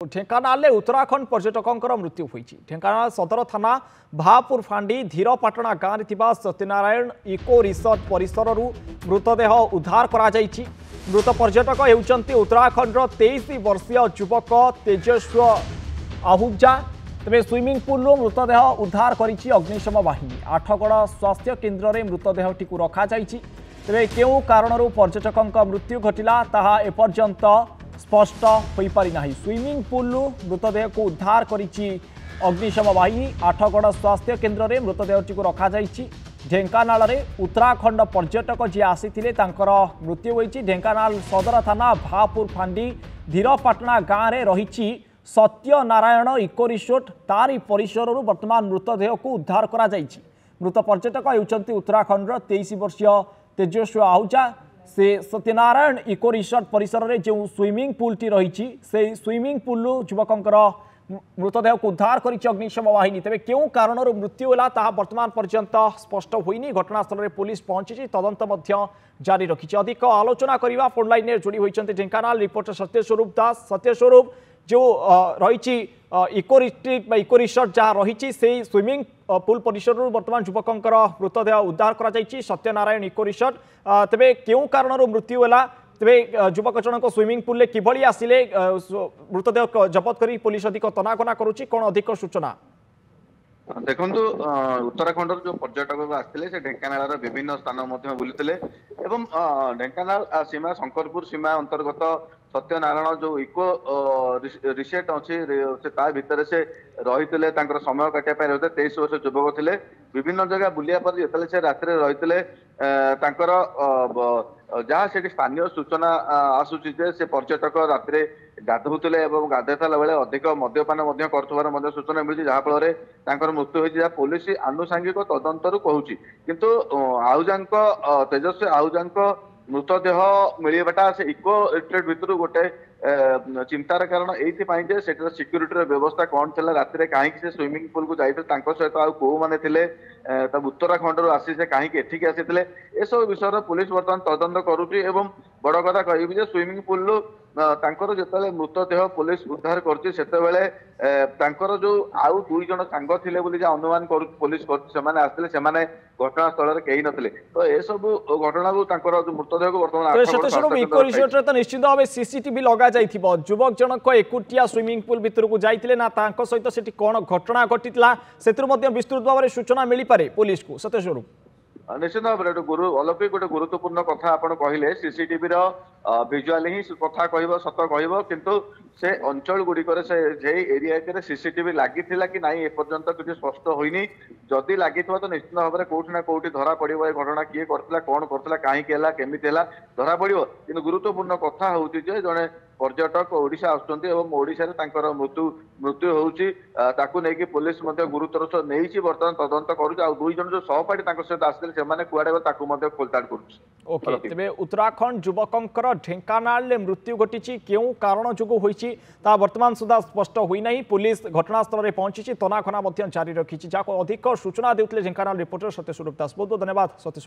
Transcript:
ढेंकानाल उत्तराखंड पर्यटकों मृत्यु होती। ढेंकानाल सदर थाना भापुर फांडी धीरपाटना गाँव में सत्यनारायण इको रिसोर्ट परिसर मृतदेह उद्धार करा जायछि। मृत पर्यटक होउचंती उत्तराखंड 23 वर्षीय युवक तेजस्व आहूजा। तेज स्विमिंग पूल मृतदेह उद्धार करिछि अग्निशम बाहिनी। आठगड़ स्वास्थ्य केन्द्र में मृतदेहटी रखा जायछि। तेज केउ कारणरू पर्यटकों मृत्यु घटिला ताहा एपर्यंत स्पष्ट हो पारि नाही। स्विमिंग पूल मृतदेह को उद्धार करिछि अग्निशम बाहिनी। आठगड़ स्वास्थ्य केन्द्र में मृतदेहटी रखा जायछि। ढेंकानाल रे उत्तराखंड पर्यटक जी आसीथिले तांकर मृत्यु होईछि। ढेंकानाल सदर थाना भापुर फांडी धीरपाटना गाँव में रही सत्यनारायण इको रिसोर्ट तारी परिसर वर्तमान मृतदेह को उद्धार करा जायछि। मृत पर्यटक होउचंती उत्तराखंड 23 वर्षीय तेजस्व आहूजा। से सत्यनारायण इको रिसोर्ट परिसर में जो स्विमिंग पूल टी रही से स्विमिंग पूल युवकर मृतदेह को उद्धार कर अग्निशम बाहिनी। तेज क्यों कारण मृत्यु है ताहा वर्तमान पर्यंत स्पष्ट होइनी। घटनास्थल में पुलिस पहुंची तदंत जारी रखी। अधिक आलोचना करने फोन लाइन में जोड़ी होती ढेंकानाल रिपोर्टर सत्यस्वरूप दास। सत्यस्वरूप जो रही इको रिसोर्ट जहाँ रही से स्विमिंग पूल परिसर वर्तमान युवकर मृतदेह उद्धार करा जायछि सत्यनारायण इको रिसोर्ट। तेबे क्यों कारण मृत्यु है तेबे युवक जनक स्विमिंग पूल में किभली आसिले मृतदेह जबत करी पुलिस अधिक तनाघना करुछि कौन अधिक सूचना? देखु उत्तराखंड जो पर्यटक आसते से ढेंकानाल विभिन्न स्थान बुलते एवं ढेंकानाल सीमा शंकरपुर सीमा अंतर्गत सत्यनारायण जो इको रिसोर्ट अच्छी भितर से रही समय काटापी रही 23 वर्ष युवक थे। विभिन्न जगह बुलिया पर जिते से रात रही जहाँ से स्थानीय सूचना आसूची से पर्यटक रात गाधुले गाधेला बेले अधिक मद्यपान कर सूचना मिली जहाँफल मृत्यु होती पुलिस आनुषांगिक तदंतर कहूँ। किंतु आहूजा तेजस्वी आहूजा मृतदेह मिलवाटा से इको रिसोर्ट भितर गोटे चिंतार कारण ये सिक्यूरीटी व्यवस्था कौन थी रात कहीं से स्विमिंग पूल को जाते सहित आउ मैंने थे उत्तराखंड आसी से कहीं एठिक आसी ए सब विषय पुलिस बर्तमान तदंत करुच्ची। एवं बड़ कथा कह स्विमिंग पूल जो मृतदेह पुलिस उद्धार कर जो आउ 2 जन सांग थे अनुमान पुलिस आसते घटनास्थल में कहीं नथिले तो ए सब घटना को मृतदेह को बर्तमान इको रिसोर्ट तो निश्चित भाव सीसीटीवी लगा जाइथिबो। युवक जनक एकुटिया स्विमिंग पूल भितर को जाइथिले ना तांको सहित सेठी कोन घटना घटितला सेतुर मध्ये विस्तृत भाव में सूचना मिली पारे पुलिस को? सत्यस्वरूप निश्चित भाव में अलौकिक गोटे गुरुत्वपूर्ण कथा आप कहले सीसीटीवी विजुआल ही कथा कह सत कह किंतु से अंचल गुड़िकर से एरिया सीसीटीवी लगी कि नहीं एपर्यंत किसी स्पष्ट होनी। जदि लगी तो निश्चित भाव में कौटी ना कौटी धरा पड़ो ये घटना किए करथिला कौन करथिला कहीं केमिति धरा पड़ो। कि गुरुत्वपूर्ण कथा हूँ जड़े पर्यटक ओडिशा आसुचंती एवं ओडिशा रे तांकर मृत्यु होउची ताकू नेकी पुलिस मध्ये गुरुतर नेइची बर्तमान तदंत करूची। आ 2 जन जो सहपाठी तांकर सहित आसले सेमाने कुआडे ताकू मध्ये खोलताड़ करूची। ओके तबे उत्तराखंड युवकंकर ढेंकानाल ले मृत्यु घटिची केउ कारण जोगु होईची ता वर्तमान सुधा स्पष्ट होई नाही। पुलिस घटनास्थल रे पहुंची तनाखना मध्ये जारी रखीची। जाको अधिक सूचना देउतले ढेंकानाल रिपोर्टर सत्यस्वरूप दास। बहुत बहुत धन्यवाद सत्यस्वरूप।